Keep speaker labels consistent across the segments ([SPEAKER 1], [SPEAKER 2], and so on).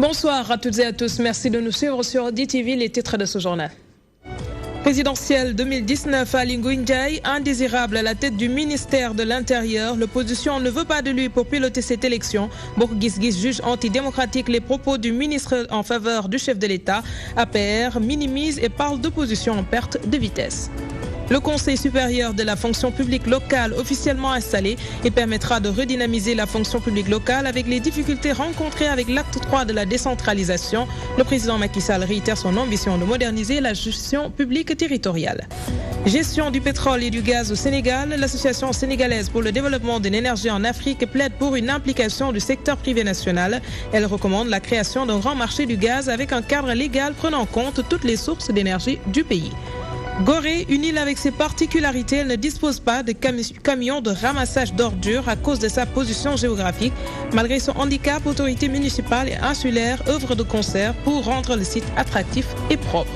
[SPEAKER 1] Bonsoir à toutes et à tous. Merci de nous suivre sur DTV, les titres de ce journal. Présidentielle 2019, Ali Ngouille Ndiaye, indésirable à la tête du ministère de l'Intérieur. L'opposition ne veut pas de lui pour piloter cette élection. Bokk Gis Gis juge antidémocratique les propos du ministre en faveur du chef de l'État. APR minimise et parle d'opposition en perte de vitesse. Le Conseil supérieur de la fonction publique locale officiellement installé, il permettra de redynamiser la fonction publique locale avec les difficultés rencontrées avec l'acte 3 de la décentralisation. Le président Macky Sall réitère son ambition de moderniser la gestion publique territoriale. Gestion du pétrole et du gaz au Sénégal, l'association sénégalaise pour le développement de l'énergie en Afrique plaide pour une implication du secteur privé national. Elle recommande la création d'un grand marché du gaz avec un cadre légal prenant en compte toutes les sources d'énergie du pays. Gorée, une île avec ses particularités, elle ne dispose pas de camions de ramassage d'ordures à cause de sa position géographique. Malgré son handicap, autorités municipales et insulaires œuvrent de concert pour rendre le site attractif et propre.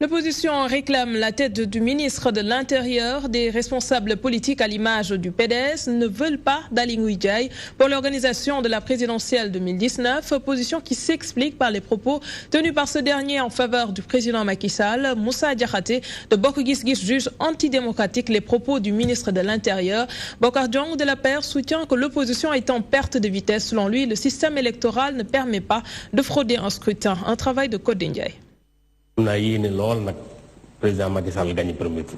[SPEAKER 1] L'opposition réclame la tête du ministre de l'Intérieur. Des responsables politiques à l'image du PDS ne veulent pas d'Aly Ngouille Ndiaye pour l'organisation de la présidentielle 2019. Opposition qui s'explique par les propos tenus par ce dernier en faveur du président Macky Sall. Moussa Diakhaté de Bokk Gis Gis juge antidémocratique les propos du ministre de l'Intérieur. Bokar Diong de l'APR soutient que l'opposition est en perte de vitesse. Selon lui, le système électoral ne permet pas de frauder un scrutin. Un travail de Codé Ndiaye.
[SPEAKER 2] On a yéene lool nag président Macky Sall gagné premier tour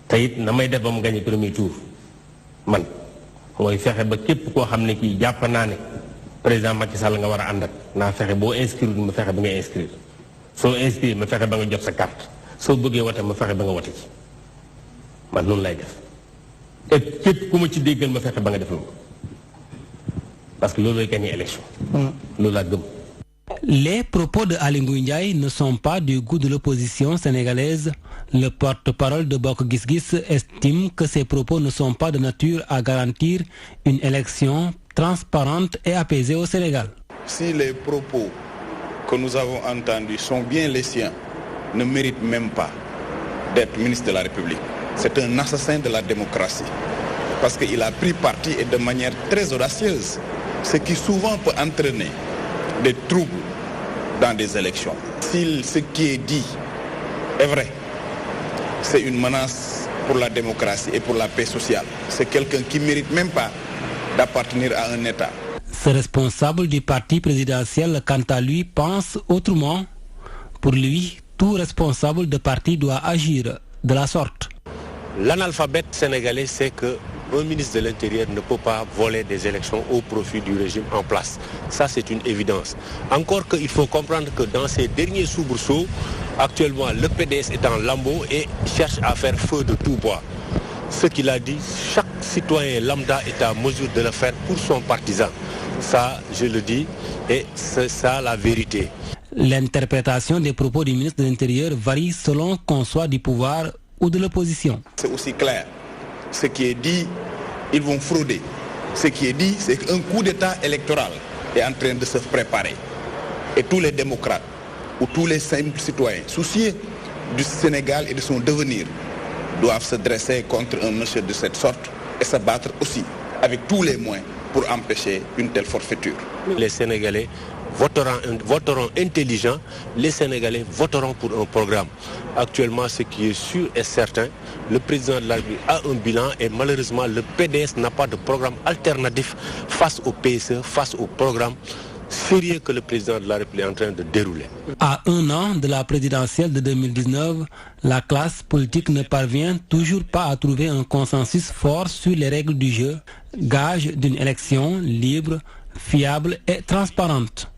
[SPEAKER 2] te it na may def ba mu gagné premier tour man mooy fexe ba képp koo xam ne kii jàpp naa ne président Macky Sall nga war a ànd ak naa fexe boo inscrire ma fexe ba nga inscrire soo inscrire ma fexe ba nga jot sa carte soo bëggee wote ma fexe ba nga wote ci man noonu lay def et képp ku ma ci déggal ma fexe ba nga def loolu parce que loolu lay gagné élection loolu laa gëm.
[SPEAKER 3] Les propos de Aly Ngouille Ndiaye ne sont pas du goût de l'opposition sénégalaise. Le porte-parole de Bokk Gis Gis estime que ces propos ne sont pas de nature à garantir une élection transparente et apaisée au Sénégal.
[SPEAKER 4] Si les propos que nous avons entendus sont bien les siens, ne méritent même pas d'être ministre de la République. C'est un assassin de la démocratie. Parce qu'il a pris parti et de manière très audacieuse, ce qui souvent peut entraîner des troubles dans des élections. Si ce qui est dit est vrai, c'est une menace pour la démocratie et pour la paix sociale. C'est quelqu'un qui ne mérite même pas d'appartenir à un État.
[SPEAKER 3] Ce responsable du parti présidentiel, quant à lui, pense autrement. Pour lui, tout responsable de parti doit agir de la sorte.
[SPEAKER 2] L'analphabète sénégalais sait que un ministre de l'Intérieur ne peut pas voler des élections au profit du régime en place. Ça, c'est une évidence. Encore qu'il faut comprendre que dans ces derniers soubresauts, actuellement, le PDS est en lambeau et cherche à faire feu de tout bois. Ce qu'il a dit, chaque citoyen lambda est à mesure de le faire pour son partisan. Ça, je le dis, et c'est ça la vérité.
[SPEAKER 3] L'interprétation des propos du ministre de l'Intérieur varie selon qu'on soit du pouvoir ou de l'opposition.
[SPEAKER 4] C'est aussi clair. Ce qui est dit, ils vont frauder. Ce qui est dit, c'est qu'un coup d'État électoral est en train de se préparer. Et tous les démocrates ou tous les simples citoyens soucieux du Sénégal et de son devenir doivent se dresser contre un monsieur de cette sorte et se battre aussi avec tous les moyens pour empêcher une telle forfaiture.
[SPEAKER 2] Les Sénégalais voteront intelligents, les Sénégalais voteront pour un programme. Actuellement, ce qui est sûr et certain, le président de la République a un bilan et malheureusement le PDS n'a pas de programme alternatif face au PSE, face au programme sérieux que le président de la République est en train de dérouler.
[SPEAKER 3] À un an de la présidentielle de 2019, la classe politique ne parvient toujours pas à trouver un consensus fort sur les règles du jeu, gage d'une élection libre, fiable et transparente.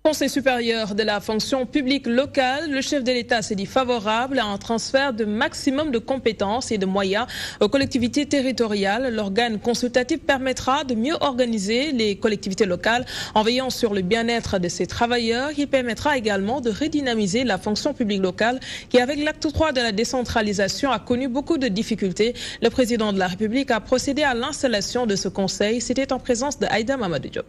[SPEAKER 1] Conseil supérieur de la fonction publique locale, le chef de l'État s'est dit favorable à un transfert de maximum de compétences et de moyens aux collectivités territoriales. L'organe consultatif permettra de mieux organiser les collectivités locales en veillant sur le bien-être de ses travailleurs. Il permettra également de redynamiser la fonction publique locale qui, avec l'acte 3 de la décentralisation, a connu beaucoup de difficultés. Le président de la République a procédé à l'installation de ce conseil. C'était en présence de Aïda Mamadou Diop.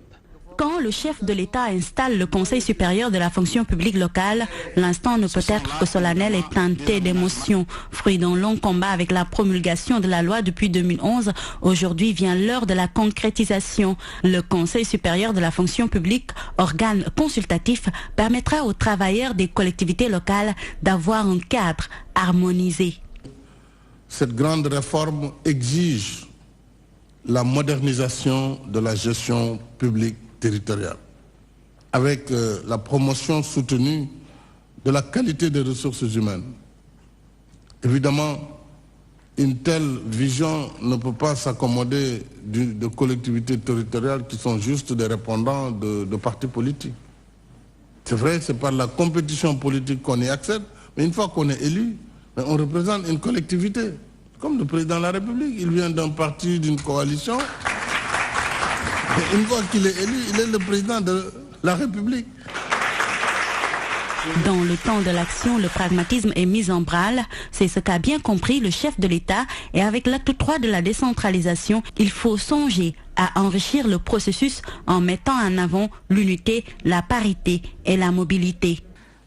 [SPEAKER 5] Quand le chef de l'État installe le Conseil supérieur de la fonction publique locale, l'instant ne peut être que solennel et teinté d'émotion. Fruit d'un long combat avec la promulgation de la loi depuis 2011, aujourd'hui vient l'heure de la concrétisation. Le Conseil supérieur de la fonction publique, organe consultatif, permettra aux travailleurs des collectivités locales d'avoir un cadre harmonisé.
[SPEAKER 6] Cette grande réforme exige la modernisation de la gestion publique territoriale, avec la promotion soutenue de la qualité des ressources humaines. Évidemment, une telle vision ne peut pas s'accommoder de collectivités territoriales qui sont juste des répondants de partis politiques. C'est vrai, c'est par la compétition politique qu'on y accède, mais une fois qu'on est élu, on représente une collectivité. Comme le président de la République, il vient d'un parti, d'une coalition. Et une fois qu'il est élu, il est le président de la République.
[SPEAKER 5] Dans le temps de l'action, le pragmatisme est mis en branle. C'est ce qu'a bien compris le chef de l'État. Et avec l'acte 3 de la décentralisation, il faut songer à enrichir le processus en mettant en avant l'unité, la parité et la mobilité.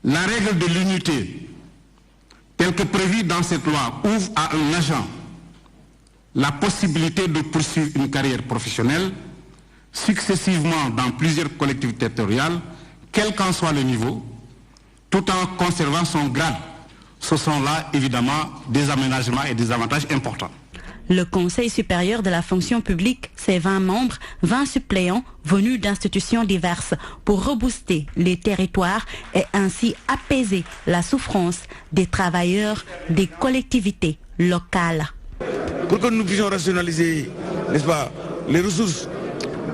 [SPEAKER 7] La règle de l'unité, telle que prévue dans cette loi, ouvre à un agent la possibilité de poursuivre une carrière professionnelle successivement dans plusieurs collectivités territoriales, quel qu'en soit le niveau, tout en conservant son grade. Ce sont là, évidemment, des aménagements et des avantages importants.
[SPEAKER 5] Le Conseil supérieur de la fonction publique, c'est 20 membres, 20 suppléants venus d'institutions diverses pour rebooster les territoires et ainsi apaiser la souffrance des travailleurs des collectivités locales.
[SPEAKER 8] Pour que nous puissions rationaliser, n'est-ce pas, les ressources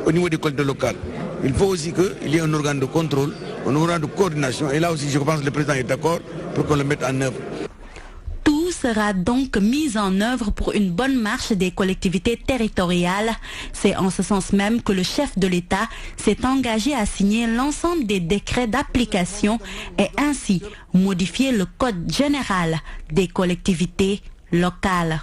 [SPEAKER 8] au niveau des collectivités locales, il faut aussi qu'il y ait un organe de contrôle, un organe de coordination. Et là aussi, je pense que le président est d'accord pour qu'on le mette en œuvre.
[SPEAKER 5] Tout sera donc mis en œuvre pour une bonne marche des collectivités territoriales. C'est en ce sens même que le chef de l'État s'est engagé à signer l'ensemble des décrets d'application et ainsi modifier le code général des collectivités locales.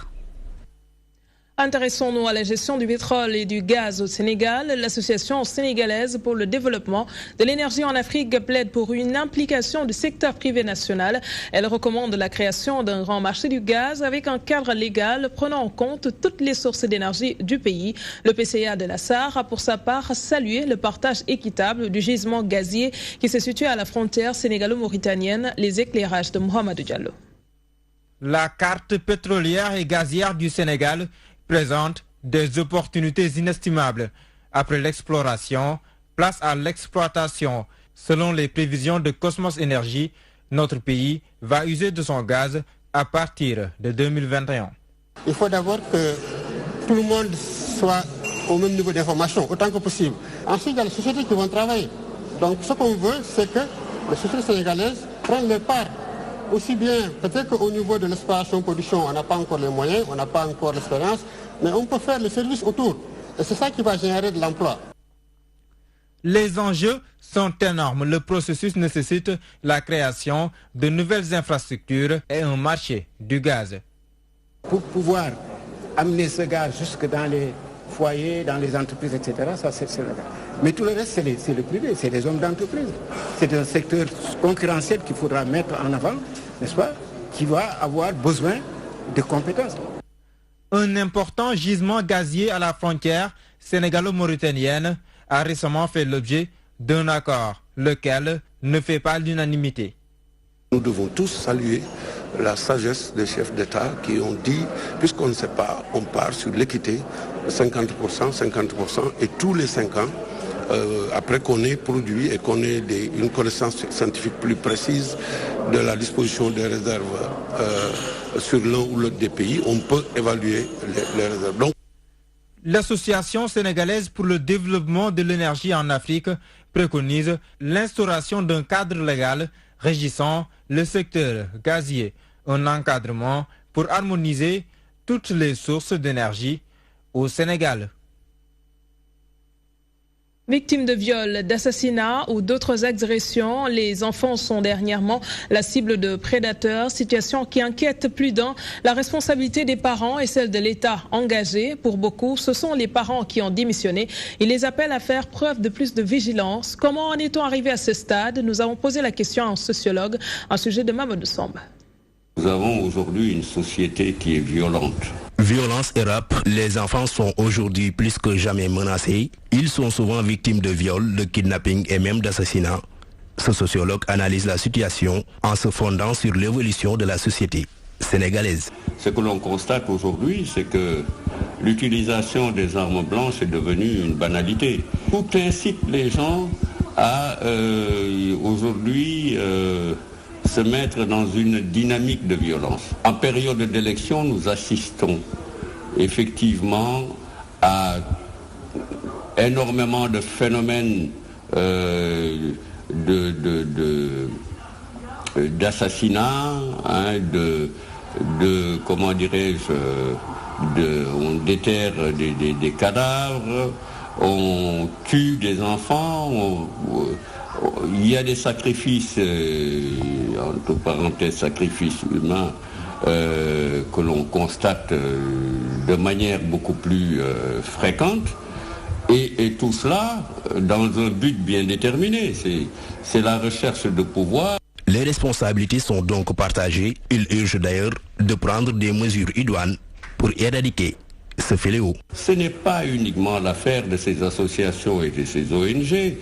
[SPEAKER 1] Intéressons-nous à la gestion du pétrole et du gaz au Sénégal. L'Association sénégalaise pour le développement de l'énergie en Afrique plaide pour une implication du secteur privé national. Elle recommande la création d'un grand marché du gaz avec un cadre légal prenant en compte toutes les sources d'énergie du pays. Le PCA de la SAR a pour sa part salué le partage équitable du gisement gazier qui se situe à la frontière sénégalo-mauritanienne. Les éclairages de Mohamed Diallo.
[SPEAKER 9] La carte pétrolière et gazière du Sénégal présente des opportunités inestimables. Après l'exploration, place à l'exploitation. Selon les prévisions de Cosmos Energy, notre pays va user de son gaz à partir de 2021.
[SPEAKER 10] Il faut d'abord que tout le monde soit au même niveau d'information, autant que possible. Ensuite, il y a les sociétés qui vont travailler. Donc ce qu'on veut, c'est que les sociétés sénégalaises prennent leur part. Aussi bien, peut-être qu'au niveau de l'exploration-production, on n'a pas encore les moyens, on n'a pas encore l'expérience, mais on peut faire le service autour. Et c'est ça qui va générer de l'emploi.
[SPEAKER 9] Les enjeux sont énormes. Le processus nécessite la création de nouvelles infrastructures et un marché du gaz.
[SPEAKER 11] Pour pouvoir amener ce gaz jusque dans les foyers, dans les entreprises, etc., ça c'est le gaz. Mais tout le reste, c'est le privé, c'est les hommes d'entreprise. C'est un secteur concurrentiel qu'il faudra mettre en avant, n'est-ce pas, qui va avoir besoin de compétences.
[SPEAKER 9] Un important gisement gazier à la frontière sénégalo-mauritanienne a récemment fait l'objet d'un accord, lequel ne fait pas l'unanimité.
[SPEAKER 12] Nous devons tous saluer la sagesse des chefs d'État qui ont dit, puisqu'on ne sait pas, on part sur l'équité, 50%, 50%, et tous les 5 ans, après qu'on ait produit et qu'on ait une connaissance scientifique plus précise de la disposition des réserves sur l'un ou l'autre des pays, on peut évaluer les réserves. Donc,
[SPEAKER 9] l'Association sénégalaise pour le développement de l'énergie en Afrique préconise l'instauration d'un cadre légal régissant le secteur gazier, un encadrement pour harmoniser toutes les sources d'énergie au Sénégal.
[SPEAKER 1] Victimes de viols, d'assassinats ou d'autres agressions, les enfants sont dernièrement la cible de prédateurs, situation qui inquiète plus d'un. La responsabilité des parents et celle de l'État engagé. Pour beaucoup, ce sont les parents qui ont démissionné. Ils les appellent à faire preuve de plus de vigilance. Comment en est-on arrivé à ce stade? Nous avons posé la question à un sociologue, un sujet de Mamadou Samba.
[SPEAKER 13] Nous avons aujourd'hui une société qui est violente.
[SPEAKER 14] Violence et rap, les enfants sont aujourd'hui plus que jamais menacés. Ils sont souvent victimes de viols, de kidnapping et même d'assassinats. Ce sociologue analyse la situation en se fondant sur l'évolution de la société sénégalaise.
[SPEAKER 13] Ce que l'on constate aujourd'hui, c'est que l'utilisation des armes blanches est devenue une banalité. Tout incite les gens à aujourd'hui se mettre dans une dynamique de violence. En période d'élection, nous assistons effectivement à énormément de phénomènes d'assassinats, comment dirais-je, on déterre des cadavres, on tue des enfants, il y a des sacrifices, entre parenthèses, sacrifices humains, que l'on constate de manière beaucoup plus fréquente. Et tout cela dans un but bien déterminé. C'est la recherche de pouvoir.
[SPEAKER 14] Les responsabilités sont donc partagées. Il urge d'ailleurs de prendre des mesures idoines pour éradiquer ce fléau.
[SPEAKER 13] Ce n'est pas uniquement l'affaire de ces associations et de ces ONG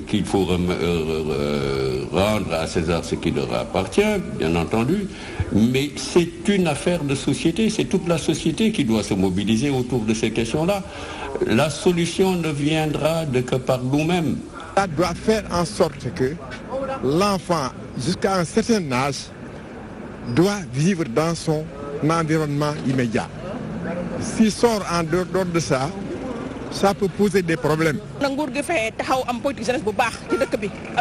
[SPEAKER 13] qu'il faut rendre à César ce qui leur appartient, bien entendu, mais c'est une affaire de société, c'est toute la société qui doit se mobiliser autour de ces questions-là. La solution ne viendra que par nous-mêmes.
[SPEAKER 10] Ça doit faire en sorte que l'enfant, jusqu'à un certain âge, doit vivre dans son environnement immédiat. S'il sort en dehors de ça, ça peut poser des problèmes.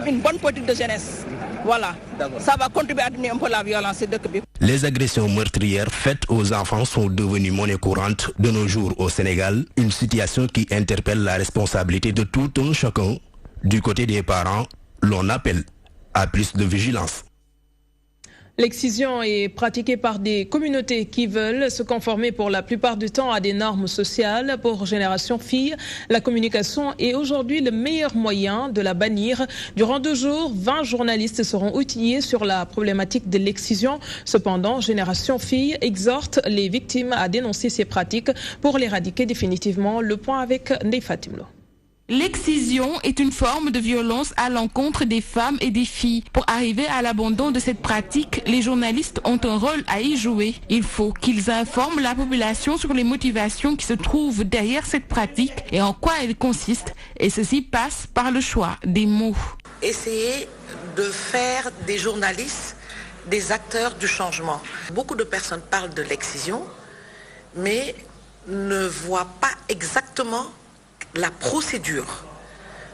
[SPEAKER 15] Une bonne politique de jeunesse. Voilà, ça va contribuer à donner un peu la violence.
[SPEAKER 14] Les agressions meurtrières faites aux enfants sont devenues monnaie courante de nos jours au Sénégal, une situation qui interpelle la responsabilité de tout un chacun. Du côté des parents, l'on appelle à plus de vigilance.
[SPEAKER 1] L'excision est pratiquée par des communautés qui veulent se conformer pour la plupart du temps à des normes sociales. Pour Génération Fille, la communication est aujourd'hui le meilleur moyen de la bannir. Durant 2 jours, 20 journalistes seront outillés sur la problématique de l'excision. Cependant, Génération Fille exhorte les victimes à dénoncer ces pratiques pour l'éradiquer définitivement. Le point avec Ndeye Fatimlo.
[SPEAKER 16] L'excision est une forme de violence à l'encontre des femmes et des filles. Pour arriver à l'abandon de cette pratique, les journalistes ont un rôle à y jouer. Il faut qu'ils informent la population sur les motivations qui se trouvent derrière cette pratique et en quoi elle consiste. Et ceci passe par le choix des mots.
[SPEAKER 17] Essayer de faire des journalistes des acteurs du changement. Beaucoup de personnes parlent de l'excision, mais ne voient pas exactement la procédure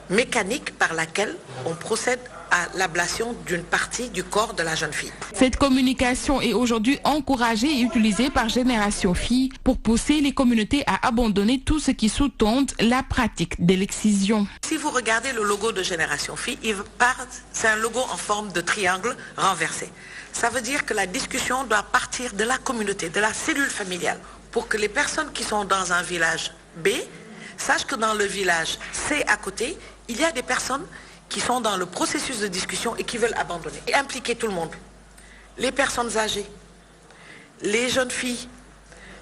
[SPEAKER 17] mécanique par laquelle on procède à l'ablation d'une partie du corps de la jeune fille.
[SPEAKER 16] Cette communication est aujourd'hui encouragée et utilisée par Génération Fille pour pousser les communautés à abandonner tout ce qui sous-tend la pratique de l'excision.
[SPEAKER 17] Si vous regardez le logo de Génération Fille, c'est un logo en forme de triangle renversé. Ça veut dire que la discussion doit partir de la communauté, de la cellule familiale, pour que les personnes qui sont dans un village B sache que dans le village C à côté, il y a des personnes qui sont dans le processus de discussion et qui veulent abandonner. Et impliquer tout le monde. Les personnes âgées, les jeunes filles,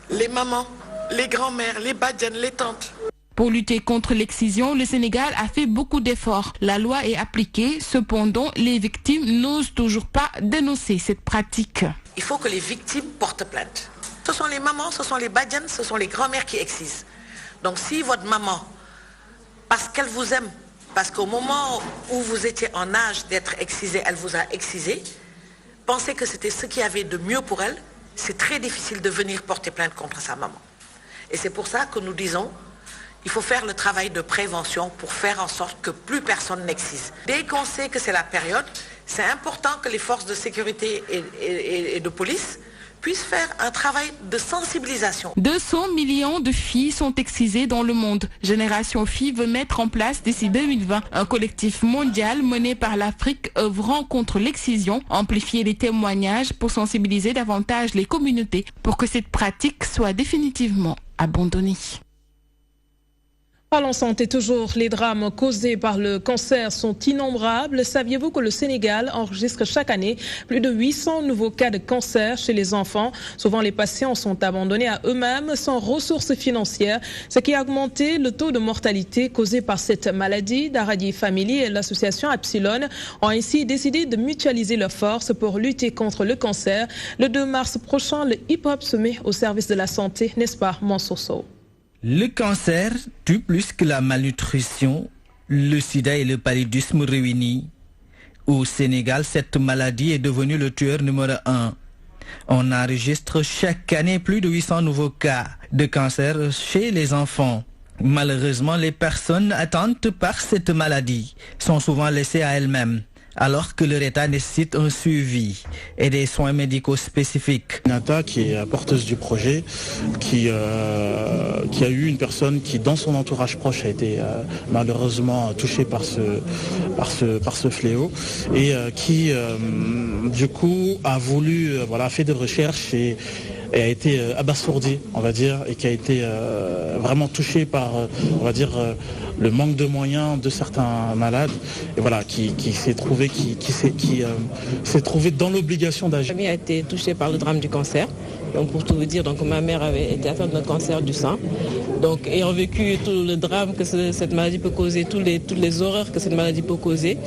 [SPEAKER 17] les mamans, les grands-mères, les badianes, les tantes.
[SPEAKER 16] Pour lutter contre l'excision, le Sénégal a fait beaucoup d'efforts. La loi est appliquée, cependant, les victimes n'osent toujours pas dénoncer cette pratique.
[SPEAKER 17] Il faut que les victimes portent plainte. Ce sont les mamans, ce sont les badianes, ce sont les grands-mères qui excisent. Donc si votre maman, parce qu'elle vous aime, parce qu'au moment où vous étiez en âge d'être excisée, elle vous a excisé, pensez que c'était ce qu'il y avait de mieux pour elle, c'est très difficile de venir porter plainte contre sa maman. Et c'est pour ça que nous disons, il faut faire le travail de prévention pour faire en sorte que plus personne n'excise. Dès qu'on sait que c'est la période, c'est important que les forces de sécurité et de police puisse faire un travail de sensibilisation.
[SPEAKER 16] 200 millions de filles sont excisées dans le monde. Génération Filles veut mettre en place d'ici 2020 un collectif mondial mené par l'Afrique œuvrant contre l'excision, amplifier les témoignages pour sensibiliser davantage les communautés pour que cette pratique soit définitivement abandonnée.
[SPEAKER 1] Parlons santé toujours, les drames causés par le cancer sont innombrables. Saviez-vous que le Sénégal enregistre chaque année plus de 800 nouveaux cas de cancer chez les enfants? Souvent, les patients sont abandonnés à eux-mêmes sans ressources financières, ce qui a augmenté le taux de mortalité causé par cette maladie. Daradi Family et l'association Epsilon ont ainsi décidé de mutualiser leurs forces pour lutter contre le cancer. Le 2 mars prochain, le hip-hop se met au service de la santé, n'est-ce pas, Mansoso?
[SPEAKER 18] Le cancer tue plus que la malnutrition, le sida et le paludisme réunis. Au Sénégal, cette maladie est devenue le tueur numéro 1. On enregistre chaque année plus de 800 nouveaux cas de cancer chez les enfants. Malheureusement, les personnes atteintes par cette maladie sont souvent laissées à elles-mêmes, alors que leur état nécessite un suivi et des soins médicaux spécifiques.
[SPEAKER 19] Nata, qui est porteuse du projet, qui a eu une personne qui, dans son entourage proche, a été malheureusement touchée par ce fléau et qui, du coup, a voulu, fait des recherches et a été abasourdi, on va dire, et qui a été vraiment touché par, le manque de moyens de certains malades, et voilà, qui s'est trouvé dans l'obligation d'agir.
[SPEAKER 20] Ma famille a été touchée par le drame du cancer. Donc pour tout vous dire, ma mère avait été atteinte d'un cancer du sein. Donc ayant vécu tout le drame que cette maladie peut causer, toutes les horreurs que cette maladie peut causer,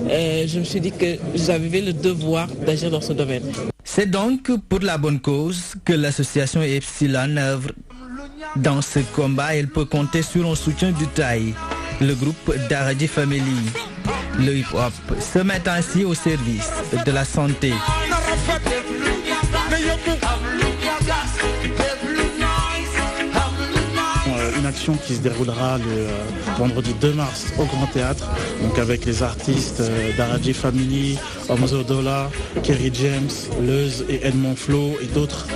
[SPEAKER 20] je me suis dit que j'avais le devoir d'agir dans ce domaine.
[SPEAKER 18] C'est donc pour la bonne cause que l'association Epsilon œuvre. Dans ce combat, elle peut compter sur un soutien de taille. Le groupe Daradi Family, le hip-hop, se met ainsi au service de la santé.
[SPEAKER 19] Une action qui se déroulera le vendredi 2 mars au Grand Théâtre, donc avec les artistes Daradi Family, Omzo Dollar, Kerry James, Leuz et Edmond Flo et d'autres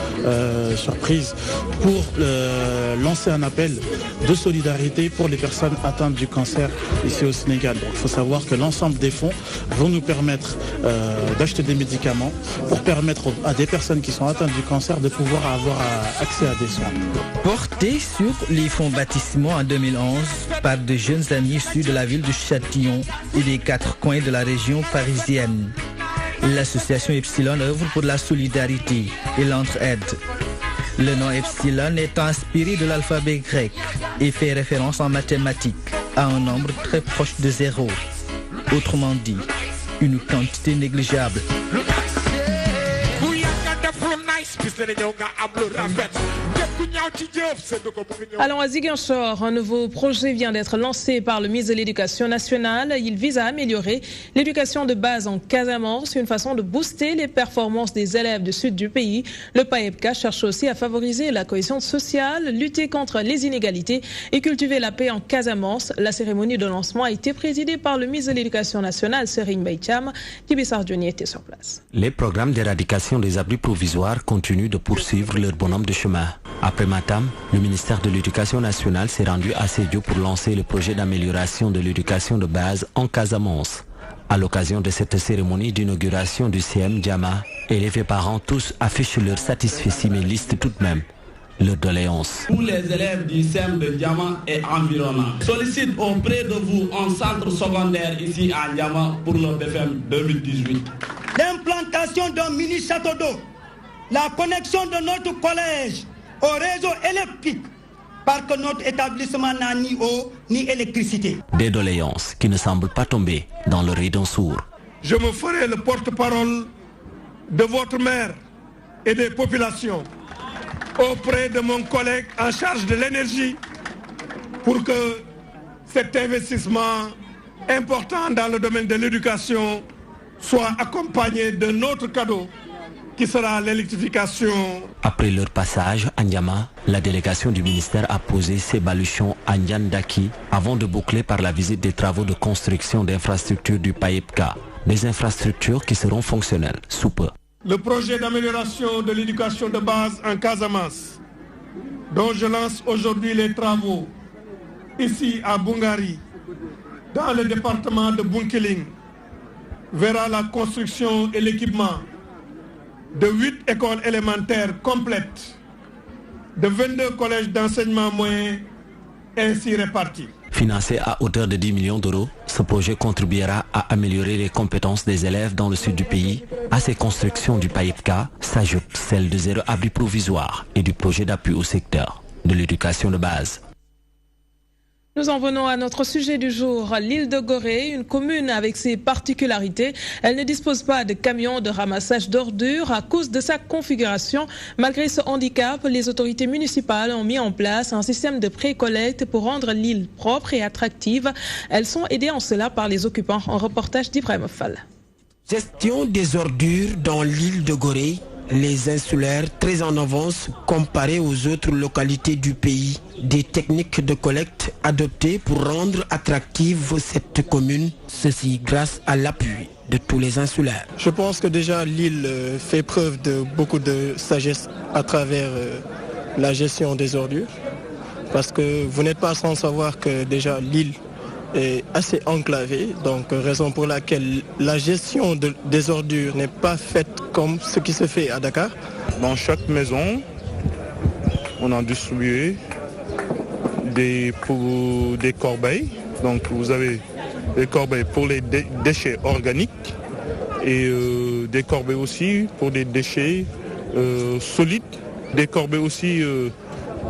[SPEAKER 19] surprises pour lancer un appel de solidarité pour les personnes atteintes du cancer ici au Sénégal. Donc, il faut savoir que l'ensemble des fonds vont nous permettre d'acheter des médicaments pour permettre à des personnes qui sont atteintes du cancer de pouvoir avoir accès à des soins.
[SPEAKER 18] Porté sur les fonds baptismaux en 2011 par de jeunes amis issus de la ville de Châtillon et des 4 coins de la région parisienne, l'association Epsilon œuvre pour la solidarité et l'entraide. Le nom Epsilon est inspiré de l'alphabet grec et fait référence en mathématiques à un nombre très proche de 0. Autrement dit, une quantité négligeable.
[SPEAKER 1] Allons à Ziguinchor, un nouveau projet vient d'être lancé par le ministre de l'Éducation nationale. Il vise à améliorer l'éducation de base en Casamance, une façon de booster les performances des élèves du sud du pays. Le PAEPCA cherche aussi à favoriser la cohésion sociale, lutter contre les inégalités et cultiver la paix en Casamance. La cérémonie de lancement a été présidée par le ministre de l'Éducation nationale, Serigne Mbaye Thiam. Tibi Sardioni était sur place.
[SPEAKER 21] Les programmes d'éradication des abris provisoires continuent de poursuivre leur bonhomme de chemin. Après Matam, le ministère de l'Éducation nationale s'est rendu à Sédio pour lancer le projet d'amélioration de l'éducation de base en Casamance. À l'occasion de cette cérémonie d'inauguration du CM Diama, élèves et parents tous affichent leur satisfaction mais listent tout de même leurs doléances.
[SPEAKER 22] Tous les élèves du CM de Diama et environnant sollicitent auprès de vous un centre secondaire ici à Diama pour le BFM 2018.
[SPEAKER 23] L'implantation d'un mini château d'eau, la connexion de notre collège au réseau électrique, parce que notre établissement n'a ni eau ni électricité.
[SPEAKER 21] Des doléances qui ne semblent pas tomber dans l'oreille d'un sourd.
[SPEAKER 24] Je me ferai le porte-parole de votre maire et des populations auprès de mon collègue en charge de l'énergie pour que cet investissement important dans le domaine de l'éducation soit accompagné d'un autre cadeau qui sera l'électrification.
[SPEAKER 21] Après leur passage à Ndiama, la délégation du ministère a posé ses baluchons à Ndiandaki avant de boucler par la visite des travaux de construction d'infrastructures du PAEPCA, des infrastructures qui seront fonctionnelles sous peu.
[SPEAKER 24] le projet d'amélioration de l'éducation de base en Casamance, dont je lance aujourd'hui les travaux ici à Bungari, dans le département de Bunkiling, verra la construction et l'équipement de 8 écoles élémentaires complètes, de 22 collèges d'enseignement moyen ainsi répartis.
[SPEAKER 21] Financé à hauteur de 10 millions d'euros, ce projet contribuera à améliorer les compétences des élèves dans le sud du pays. À ces constructions du PAIPCA s'ajoute celle de 0 abri provisoire et du projet d'appui au secteur de l'éducation de base.
[SPEAKER 1] Nous en venons à notre sujet du jour. L'île de Gorée, une commune avec ses particularités. Elle ne dispose pas de camions de ramassage d'ordures à cause de sa configuration. Malgré ce handicap, les autorités municipales ont mis en place un système de pré-collecte pour rendre l'île propre et attractive. Elles sont aidées en cela par les occupants. Un reportage d'Ibrahim Fall.
[SPEAKER 2] Gestion des ordures dans l'île de Gorée. Les insulaires très en avance comparés aux autres localités du pays. Des techniques de collecte adoptées pour rendre attractive cette commune, ceci grâce à l'appui de tous les insulaires.
[SPEAKER 19] Je pense que déjà l'île fait preuve de beaucoup de sagesse à travers la gestion des ordures. Parce que vous n'êtes pas sans savoir que déjà l'île est assez enclavée, donc raison pour laquelle la gestion des ordures n'est pas faite comme ce qui se fait à Dakar.
[SPEAKER 3] Dans chaque maison, on a distribué des corbeilles. Donc vous avez des corbeilles pour les déchets organiques et des corbeilles aussi pour des déchets solides, des corbeilles aussi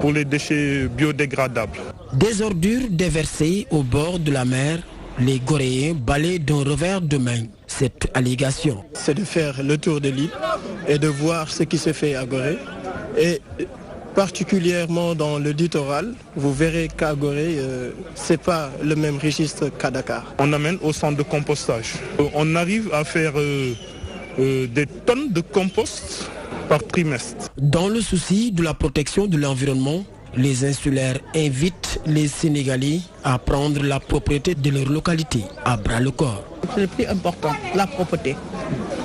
[SPEAKER 3] pour les déchets biodégradables.
[SPEAKER 2] Des ordures déversées au bord de la mer, les Goréens balayent d'un revers de main cette allégation.
[SPEAKER 19] C'est de faire le tour de l'île et de voir ce qui se fait à Gorée. Et particulièrement dans le littoral, vous verrez qu'à Gorée, ce n'est pas le même registre qu'à Dakar.
[SPEAKER 3] On amène au centre de compostage. On arrive à faire des tonnes de compost par trimestre.
[SPEAKER 2] Dans le souci de la protection de l'environnement, les insulaires invitent les Sénégalais à prendre la propriété de leur localité à bras-le-corps.
[SPEAKER 15] C'est le plus important, la propreté.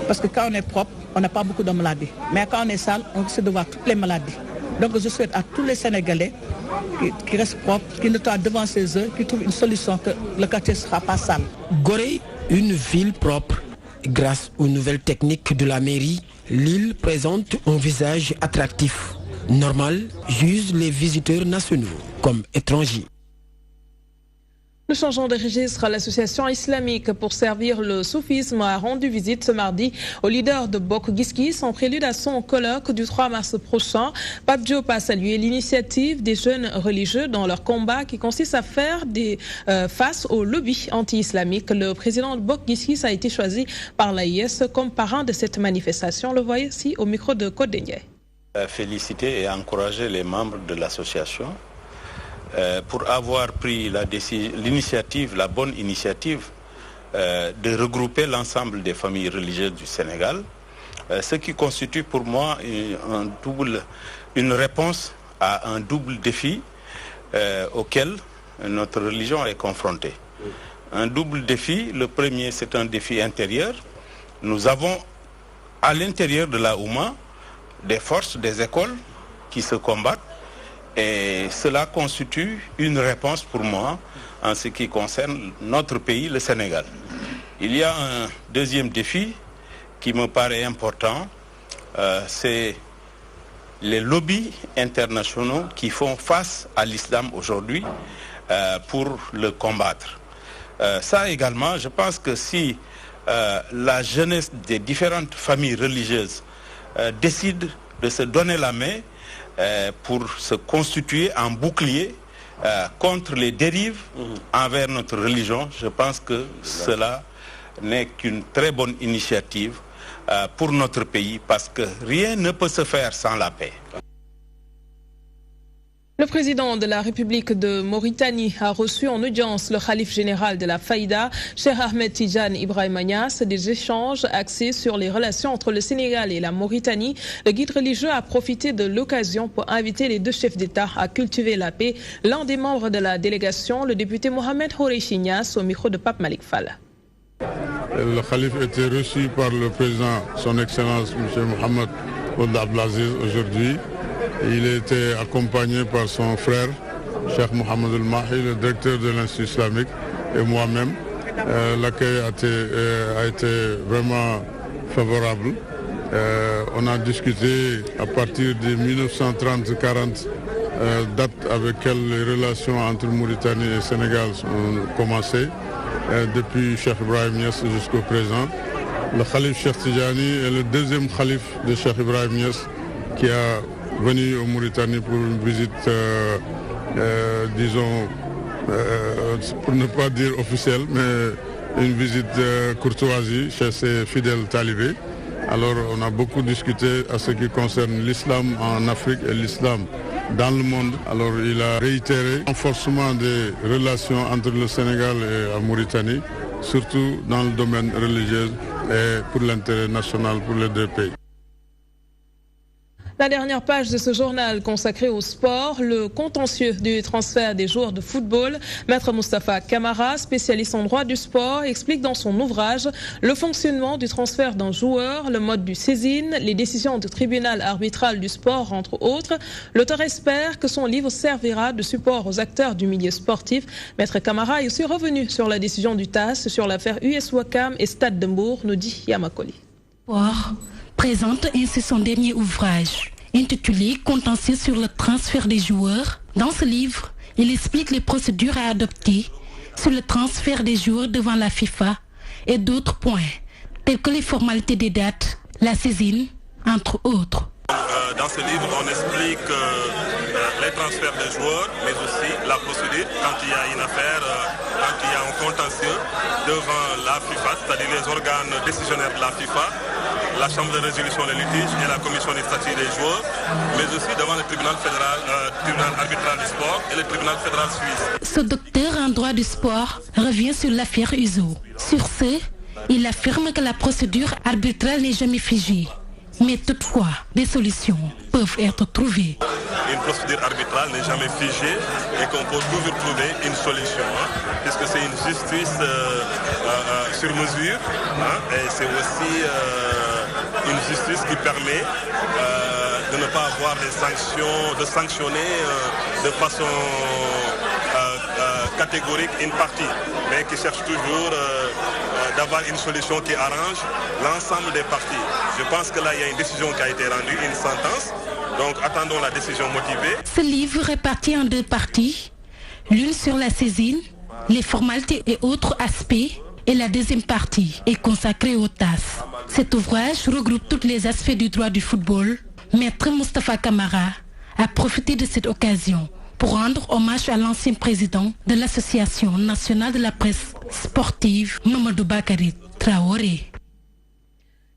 [SPEAKER 15] Parce que quand on est propre, on n'a pas beaucoup de maladies. Mais quand on est sale, on risque de voir toutes les maladies. Donc je souhaite à tous les Sénégalais qui restent propres, qui nettoient devant chez eux, qui trouvent une solution que le quartier ne sera pas sale.
[SPEAKER 2] Gorée, une ville propre. Grâce aux nouvelles techniques de la mairie, l'île présente un visage attractif. Normal, jugent les visiteurs nationaux comme étrangers.
[SPEAKER 1] Le changement de registre, l'association islamique pour servir le soufisme a rendu visite ce mardi au leader de Bok Giskis en prélude à son colloque du 3 mars prochain. Pape Diop a salué l'initiative des jeunes religieux dans leur combat qui consiste à faire face au lobby anti-islamique. Le président de Bok Giskis a été choisi par l'AIS comme parrain de cette manifestation. Le voyez ici au micro de Côte d'Endiaye.
[SPEAKER 4] Féliciter et encourager les membres de l'association pour avoir pris l'initiative, la bonne initiative de regrouper l'ensemble des familles religieuses du Sénégal, ce qui constitue pour moi une réponse à un double défi auquel notre religion est confrontée. Un double défi, le premier c'est un défi intérieur. Nous avons à l'intérieur de la Oumma des forces, des écoles qui se combattent. Et cela constitue une réponse pour moi en ce qui concerne notre pays, le Sénégal. Il y a un deuxième défi qui me paraît important, c'est les lobbies internationaux qui font face à l'islam aujourd'hui pour le combattre. Ça également, je pense que si la jeunesse des différentes familles religieuses décide de se donner la main pour se constituer en bouclier contre les dérives envers notre religion, je pense que cela n'est qu'une très bonne initiative pour notre pays parce que rien ne peut se faire sans la paix.
[SPEAKER 1] Le président de la République de Mauritanie a reçu en audience le khalife général de la Faïda, Cheikh Ahmed Tidiane Ibrahima Niasse. Des échanges axés sur les relations entre le Sénégal et la Mauritanie. Le guide religieux a profité de l'occasion pour inviter les deux chefs d'État à cultiver la paix. L'un des membres de la délégation, le député Mohamed Horeichi Niasse, au micro de Pape Malik Fall.
[SPEAKER 5] Le Khalif était reçu par le président, son Excellence M. Mohamed Ould Abdelaziz aujourd'hui. Il était accompagné par son frère, Cheikh Mohamed El Mahi, le directeur de l'Institut islamique, et moi-même. L'accueil a été vraiment favorable. On a discuté à partir de 1930-40, date avec laquelle les relations entre Mauritanie et Sénégal ont commencé, depuis Cheikh Ibrahim Niass jusqu'au présent. Le Khalif Cheikh Tidjani est le deuxième Khalif de Cheikh Ibrahim Niass qui est venu au Mauritanie pour une visite, disons, pour ne pas dire officielle, mais une visite courtoisie chez ses fidèles talibés. Alors on a beaucoup discuté à ce qui concerne l'islam en Afrique et l'islam dans le monde. Alors il a réitéré le renforcement des relations entre le Sénégal et la Mauritanie, surtout dans le domaine religieux et pour l'intérêt national pour les deux pays.
[SPEAKER 1] La dernière page de ce journal consacré au sport, le contentieux du transfert des joueurs de football. Maître Moustapha Camara, spécialiste en droit du sport, explique dans son ouvrage le fonctionnement du transfert d'un joueur, le mode du saisine, les décisions du tribunal arbitral du sport, entre autres. L'auteur espère que son livre servira de support aux acteurs du milieu sportif. Maître Camara est aussi revenu sur la décision du TAS sur l'affaire US Ouakam et Stade de Mbour, nous dit Yamakoli.
[SPEAKER 6] Présente ainsi son dernier ouvrage, intitulé « Contentieux sur le transfert des joueurs ». Dans ce livre, il explique les procédures à adopter sur le transfert des joueurs devant la FIFA et d'autres points, tels que les formalités des dates, la saisine, entre autres.
[SPEAKER 7] Dans ce livre, on explique les transferts des joueurs, mais aussi la procédure quand il y a une affaire, quand il y a un contentieux devant la FIFA, c'est-à-dire les organes décisionnaires de la FIFA, la Chambre de résolution des litiges et la Commission des statuts des joueurs, mais aussi devant le tribunal arbitral du sport et le tribunal fédéral suisse.
[SPEAKER 6] Ce docteur en droit du sport revient sur l'affaire Uzo. Sur ce, il affirme que la procédure arbitrale n'est jamais figée. Mais toutefois, des solutions peuvent être trouvées.
[SPEAKER 7] Une procédure arbitrale n'est jamais figée et qu'on peut toujours trouver une solution, puisque c'est une justice sur mesure, et c'est aussi une justice qui permet de ne pas avoir des sanctions, de sanctionner de façon catégorique une partie, mais qui cherche toujours d'avoir une solution qui arrange l'ensemble des parties. Je pense que là, il y a une décision qui a été rendue, une sentence. Donc, attendons la décision motivée.
[SPEAKER 6] Ce livre est réparti en deux parties. L'une sur la saisine, les formalités et autres aspects, et la deuxième partie est consacrée au TAS. Cet ouvrage regroupe tous les aspects du droit du football. Maître Moustapha Camara a profité de cette occasion pour rendre hommage à l'ancien président de l'Association nationale de la presse sportive, Mamadou Bakary Traoré.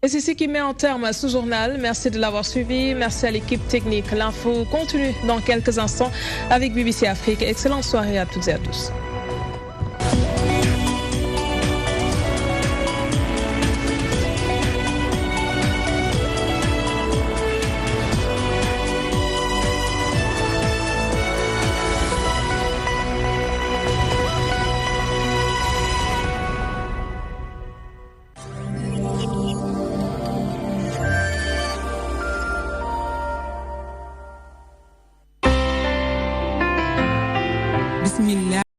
[SPEAKER 1] Et c'est ce qui met en terme à ce journal. Merci de l'avoir suivi. Merci à l'équipe technique. L'info continue dans quelques instants avec BBC Afrique. Excellente soirée à toutes et à tous.